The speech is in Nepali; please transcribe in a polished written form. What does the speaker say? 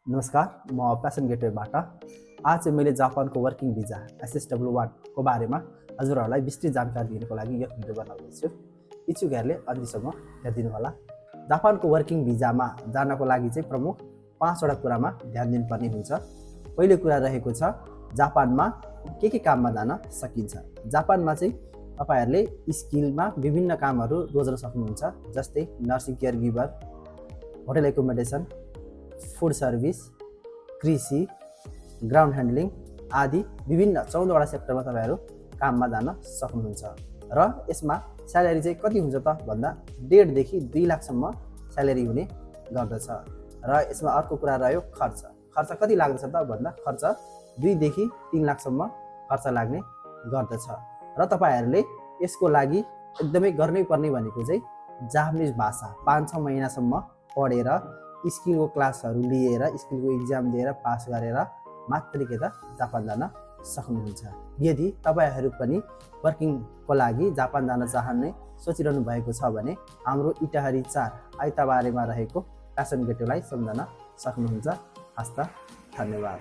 नमस्कार, म प्यासन गेटवेबाट आज चाहिँ मैले जापानको वर्किङ भिजा SSW1 को बारेमा हजुरहरूलाई विस्तृत जानकारी दिनको लागि यो भिडियो बनाउँदैछु। इच्छुकहरूले अन्तिमसम्म हेरिदिनु होला। जापानको वर्किङ भिजामा जानको लागि चाहिँ प्रमुख 5वटा कुरामा ध्यान दिनुपर्ने हुन्छ। पहिलो कुरा रहेको छ जापानमा के काममा जान सकिन्छ। जापानमा चाहिँ तपाईहरुले स्किलमा विभिन्न कामहरू रोज्न सक्नुहुन्छ, जस्तै nursing care giver, hotel accommodation, food service, कृषि, ग्राउन्ड ह्यान्डलिङ आदि विभिन्न 14वटा सेक्टरमा तपाईहरु काममा जान सक्नुहुन्छ। र यसमा स्यालेरी चाहिँ कति हुन्छ त भन्दा 1.5 देखि 2 लाखसम्म स्यालेरी हुने गर्दछ। र यसमा अर्को कुरा रह्यो खर्च। खर्च कति लाग्दछ त भन्दा खर्च 2 देखि 3 लाखसम्म खर्च लाग्ने गर्दछ। र तपाईहरुले यसको लागि एकदमै गर्नै पर्ने भनेको चाहिँ जापानिज भाषा 5-6 महिनासम्म पढेर स्किलको क्लासहरू लिएर स्किलको इक्जाम दिएर पास गरेर मात्रै के त जापान जान सक्नुहुन्छ। यदि तपाईहरु पनि वर्किङको लागि जापान जान चाहने सोचिरहनु भएको छ भने हाम्रो इटाहरी 4 आइतबारेमा रहेको प्यासन गेटवेलाई सम्झन सक्नुहुन्छ। हस्त धन्यवाद।